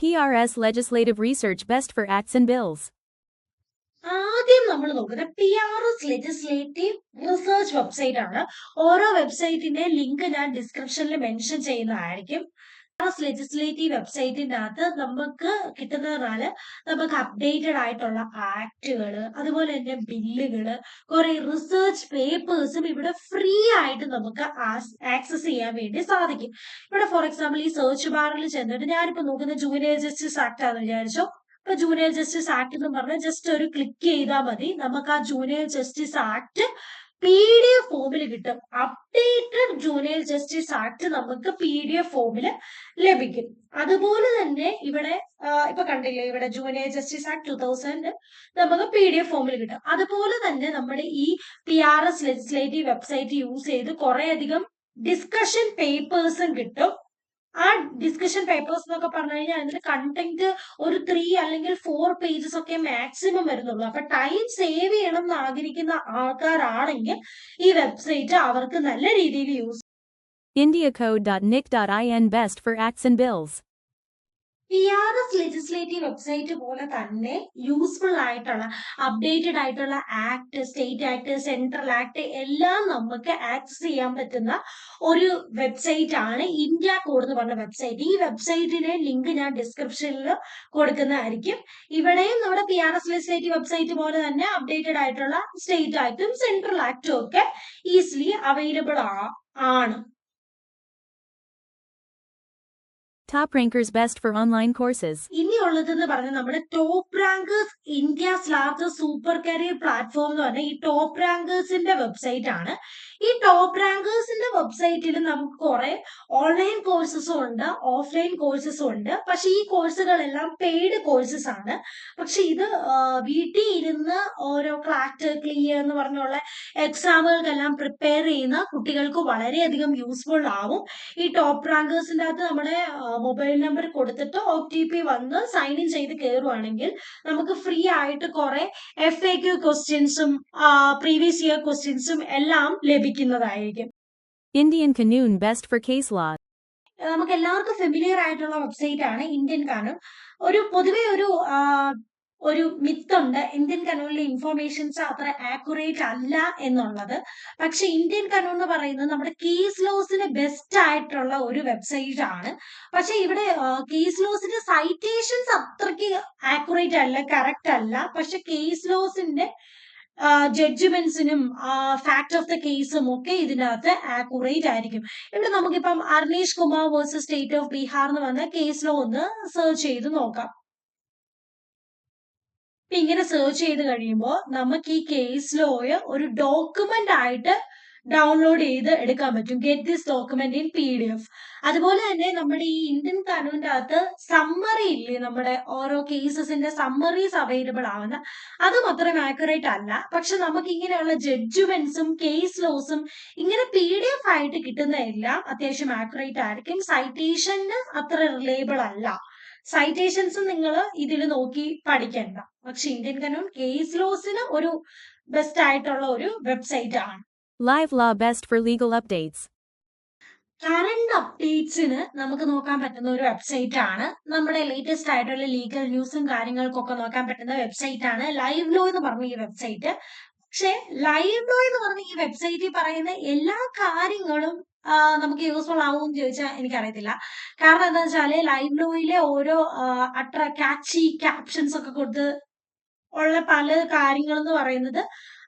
PRS Legislative Research Best for Acts and Bills. ആദ്യം നമ്മൾ നോക്കുന്നത് PRS ലെജിസ്ലേറ്റീവ് റിസർച്ച് വെബ്സൈറ്റ് ആണ്. ഓരോ വെബ്സൈറ്റിന്റെ ലിങ്ക് ഞാൻ ഡിസ്ക്രിപ്ഷനിൽ മെൻഷൻ ചെയ്യുന്നതായിരിക്കും. PRS ലെജിസ്ലേറ്റീവ് വെബ്സൈറ്റിന്റെ അകത്ത് നമുക്ക് കിട്ടുന്നതാണ് നമുക്ക് അപ്ഡേറ്റഡ് ആയിട്ടുള്ള ആക്ടുകൾ, അതുപോലെ തന്നെ ബില്ലുകള്, കുറെ റിസർച്ച് പേപ്പേഴ്സും ഇവിടെ ഫ്രീ ആയിട്ട് നമുക്ക് ആക്സസ് ചെയ്യാൻ വേണ്ടി സാധിക്കും. ഇവിടെ ഫോർ എക്സാമ്പിൾ ഈ സെർച്ച് ബാറിൽ ചെന്നിട്ട് ഞാനിപ്പോ നോക്കുന്ന ജൂനിയർ ജസ്റ്റിസ് ആക്ട് ആണെന്ന് വിചാരിച്ചോ. ഇപ്പൊ ജൂനിയർ ജസ്റ്റിസ് ആക്ട് എന്ന് പറഞ്ഞാൽ ജസ്റ്റ് ഒരു ക്ലിക്ക് ചെയ്താൽ മതി, നമുക്ക് ആ ജൂനിയർ ജസ്റ്റിസ് ആക്ട് PDF ഫോമിൽ കിട്ടും. അപ്ഡേറ്റഡ് ജൂനിയർ ജസ്റ്റിസ് ആക്ട് നമുക്ക് PDF ഫോമിൽ ലഭിക്കും. അതുപോലെ തന്നെ ഇവിടെ ഇപ്പൊ കണ്ടില്ലേ, ഇവിടെ ജൂനിയർ ജസ്റ്റിസ് ആക്ട് 2000 നമുക്ക് PDF ഫോമിൽ കിട്ടും. അതുപോലെ തന്നെ നമ്മുടെ ഈ PRS ലെജിസ്ലേറ്റീവ് വെബ്സൈറ്റ് യൂസ് ചെയ്ത് കുറെ അധികം ഡിസ്കഷൻ പേപ്പേഴ്സും കിട്ടും. ആ ഡിസ്കഷൻ പേപ്പേഴ്സ് എന്നൊക്കെ പറഞ്ഞു കഴിഞ്ഞാൽ അതിന്റെ കണ്ടന്റ് ഒരു 3 അല്ലെങ്കിൽ 4 പേജസ് ഒക്കെ മാക്സിമം വരുന്നുള്ളൂ. അപ്പൊ ടൈം സേവ് ചെയ്യണം എന്ന് ആഗ്രഹിക്കുന്ന ആൾക്കാരാണെങ്കിൽ ഈ വെബ്സൈറ്റ് അവർക്ക് നല്ല രീതിയിൽ use. indiacode.nic.in Best for Acts and Bills. PRS legislative website പോലെ തന്നെ യൂസ്ഫുൾ ആയിട്ടുള്ള അപ്ഡേറ്റഡ് ആയിട്ടുള്ള act, state act, central act എല്ലാം നമുക്ക് ആക്സസ് ചെയ്യാൻ പറ്റുന്ന ഒരു വെബ്സൈറ്റ് ആണ് ഇന്ത്യ കോഡ് എന്ന് പറഞ്ഞ വെബ്സൈറ്റ്. ഈ വെബ്സൈറ്റിന്റെ ലിങ്ക് ഞാൻ ഡിസ്ക്രിപ്ഷനിൽ കൊടുക്കുന്നതായിരിക്കും. ഇവിടെയും നമ്മുടെ PRS ലെജിസ്ലേറ്റീവ് വെബ്സൈറ്റ് പോലെ തന്നെ അപ്ഡേറ്റഡ് ആയിട്ടുള്ള സ്റ്റേറ്റ് ആക്ടും സെൻട്രൽ ആക്ടും ഒക്കെ ഈസിലി അവൈലബിൾ ആണ്. Top Rankers Best for Online Courses. ഇനിയുള്ളതെന്ന് പറഞ്ഞാൽ നമ്മുടെ top rankers India's largest super career platform എന്ന് പറഞ്ഞാൽ ഈ ടോപ്പ് റാങ്കേഴ്സിന്റെ വെബ്സൈറ്റ് ആണ്. ഈ ടോപ്പ് റാങ്കേഴ്സിന്റെ വെബ്സൈറ്റിൽ നമുക്ക് കുറെ ഓൺലൈൻ കോഴ്സസും ഉണ്ട്, ഓഫ്ലൈൻ കോഴ്സസും ഉണ്ട്. പക്ഷെ ഈ കോഴ്സുകളെല്ലാം പെയ്ഡ് കോഴ്സസ് ആണ്. പക്ഷെ ഇത് വീട്ടിൽ ഇരുന്ന് ഓരോ ക്ലാറ്റ്, ക്ലിയർ എന്ന് പറഞ്ഞുള്ള എക്സാമുകൾക്കെല്ലാം പ്രിപ്പയർ ചെയ്യുന്ന കുട്ടികൾക്ക് വളരെയധികം യൂസ്ഫുൾ ആവും. ഈ ടോപ്പ് റാങ്കേഴ്സിന്റെ അകത്ത് നമ്മുടെ മൊബൈൽ നമ്പർ കൊടുത്തിട്ട് OTP വന്ന് സൈൻ ഇൻ ചെയ്ത് കയറുവാണെങ്കിൽ നമുക്ക് ഫ്രീ ആയിട്ട് കുറെ FAQ ക്വസ്റ്റ്യൻസും പ്രീവിയസ് ഇയർ ക്വസ്റ്റ്യൻസും എല്ലാം ലഭിക്കുന്നതായിരിക്കും. Indian Kanun Best for Case Law. നമുക്ക് എല്ലാവർക്കും ഫെമിലിയർ ആയിട്ടുള്ള വെബ്സൈറ്റ് ആണ് ഇന്ത്യൻ കാനൂൺ. പൊതുവെ ഒരു മിത്തുണ്ട് ഇന്ത്യൻ കനൂണിലെ ഇൻഫോർമേഷൻസ് അത്ര ആക്യുറേറ്റ് അല്ല എന്നുള്ളത്. പക്ഷെ ഇന്ത്യൻ കനൂൺ എന്ന് പറയുന്നത് നമ്മുടെ കേസ് ലോസിന് ബെസ്റ്റ് ആയിട്ടുള്ള ഒരു വെബ്സൈറ്റ് ആണ്. പക്ഷെ ഇവിടെ കേസ് ലോസിന്റെ സൈറ്റേഷൻസ് അത്രയ്ക്ക് ആക്യുറേറ്റ് അല്ല, കറക്റ്റ് അല്ല. പക്ഷെ കേസ് ലോസിന്റെ ജഡ്ജ്മെന്റ്സിനും ഫാക്ട് ഓഫ് ദ കേസും ഒക്കെ ഇതിനകത്ത് ആക്യുറേറ്റ് ആയിരിക്കും. ഇവിടെ നമുക്കിപ്പം Arnesh Kumar versus state of Bihar എന്ന് പറഞ്ഞ കേസ് ലോ ഒന്ന് സെർച്ച് ചെയ്ത് നോക്കാം. ഇങ്ങനെ സെർച്ച് ചെയ്ത് കഴിയുമ്പോൾ നമുക്ക് ഈ കേസ് ലോയെ ഒരു ഡോക്യുമെന്റ് ആയിട്ട് ഡൗൺലോഡ് ചെയ്ത് എടുക്കാൻ പറ്റും. Get this document in PDF. അതുപോലെ തന്നെ നമ്മുടെ ഈ ഇന്ത്യൻ കാനൂണിന്റെ അകത്ത് സമ്മറി ഇല്ലേ, നമ്മുടെ ഓരോ കേസസിന്റെ സമ്മറീസ് അവൈലബിൾ ആവുന്ന അതും അത്രയും ആക്യുറേറ്റ് അല്ല. പക്ഷെ നമുക്ക് ഇങ്ങനെയുള്ള ജഡ്ജ്മെന്റ്സും കേസ് ലോസും ഇങ്ങനെ PDF ആയിട്ട് കിട്ടുന്നതെല്ലാം അത്യാവശ്യം ആക്യുറേറ്റ് ആയിരിക്കും. സൈറ്റേഷന് അത്ര റിലയബിൾ അല്ല. സൈറ്റേഷൻസ് നിങ്ങൾ ഇതിൽ നോക്കി പഠിക്കണ്ട. പക്ഷെ ഇന്ത്യൻ കനൂൺ കേസ് ലോസിന് ഒരു ബെസ്റ്റ് ആയിട്ടുള്ള ഒരു വെബ്സൈറ്റ് ആണ്. Live Law Best for Legal Updates. Current അപ്ഡേറ്റ്സിന് നമുക്ക് നോക്കാൻ പറ്റുന്ന ഒരു വെബ്സൈറ്റ് ആണ്. നമ്മുടെ ലേറ്റസ്റ്റ് ആയിട്ടുള്ള ലീഗൽ ന്യൂസും കാര്യങ്ങൾക്കൊക്കെ നോക്കാൻ പറ്റുന്ന വെബ്സൈറ്റ് ആണ് ലൈവ് ലോ എന്ന് പറഞ്ഞ ഈ വെബ്സൈറ്റ്. പക്ഷെ ലൈവ് ലോ എന്ന് പറഞ്ഞ ഈ വെബ്സൈറ്റിൽ പറയുന്ന എല്ലാ കാര്യങ്ങളും നമുക്ക് യൂസ്ഫുൾ ആവുമെന്ന് ചോദിച്ചാൽ എനിക്കറിയത്തില്ല. കാരണം എന്താ വെച്ചാല് ലൈവ് ലോയിലെ ഓരോ കാച്ചി ക്യാപ്ഷൻസ് ഒക്കെ കൊടുത്ത് ഉള്ള പല കാര്യങ്ങൾ എന്ന് പറയുന്നത്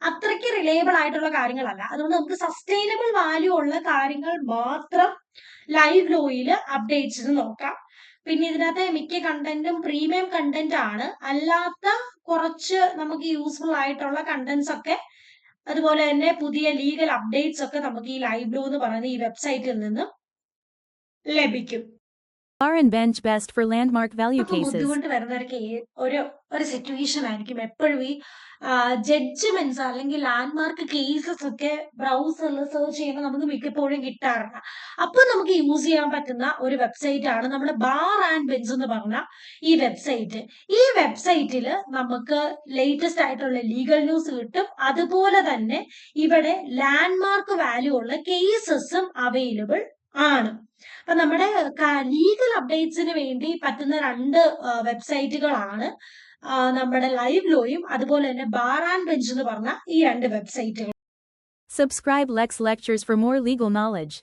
അത്രയ്ക്ക് റിലയബിൾ ആയിട്ടുള്ള കാര്യങ്ങളല്ല. അതുകൊണ്ട് നമുക്ക് സസ്റ്റൈനബിൾ വാല്യൂ ഉള്ള കാര്യങ്ങൾ മാത്രം ലൈവ് ലോയിൽ അപ്ഡേറ്റ്സിന് നോക്കാം. പിന്നെ ഇതിനകത്ത് മിക്ക കണ്ടന്റും പ്രീമിയം കണ്ടന്റ് ആണ്. അല്ലാത്ത കുറച്ച് നമുക്ക് യൂസ്ഫുൾ ആയിട്ടുള്ള കണ്ടന്റ്സ് ഒക്കെ, അതുപോലെ തന്നെ പുതിയ ലീഗൽ അപ്ഡേറ്റ്സ് ഒക്കെ നമുക്ക് ഈ ലൈവ് ലോ എന്ന് പറയുന്ന ഈ വെബ്സൈറ്റിൽ നിന്നും ലഭിക്കും. Bar and Bench Best for Landmark Value Cases. ബുദ്ധിമുട്ട് വരുന്ന ഒരു സിറ്റുവേഷൻ ആയിരിക്കും എപ്പോഴും ഈ ജഡ്ജ്മെന്റ്സ് അല്ലെങ്കിൽ ലാൻഡ്മാർക്ക് കേസസ് ഒക്കെ ബ്രൗസറിൽ സെർച്ച് ചെയ്യുമ്പോൾ നമുക്ക് മിക്കപ്പോഴും കിട്ടാറില്ല. അപ്പൊ നമുക്ക് യൂസ് ചെയ്യാൻ പറ്റുന്ന ഒരു വെബ്സൈറ്റ് ആണ് നമ്മുടെ ബാർ ആൻഡ് ബെഞ്ച് എന്ന് പറഞ്ഞ ഈ വെബ്സൈറ്റ്. ഈ വെബ്സൈറ്റിൽ നമുക്ക് ലേറ്റസ്റ്റ് ആയിട്ടുള്ള ലീഗൽ ന്യൂസ് കിട്ടും. അതുപോലെ തന്നെ ഇവിടെ ലാൻഡ്മാർക്ക് വാല്യൂ ഉള്ള കേസസും അവൈലബിൾ ആണ്. അപ്പൊ നമ്മുടെ ലീഗൽ അപ്ഡേറ്റ്സിന് വേണ്ടി പറ്റുന്ന 2 വെബ്സൈറ്റുകളാണ് നമ്മുടെ ലൈവ് ലോയും അതുപോലെ തന്നെ ബാർ ആൻഡ് ബെഞ്ച് എന്ന് പറഞ്ഞ ഈ 2 വെബ്സൈറ്റുകൾ. Subscribe Lex Lectures for more legal knowledge.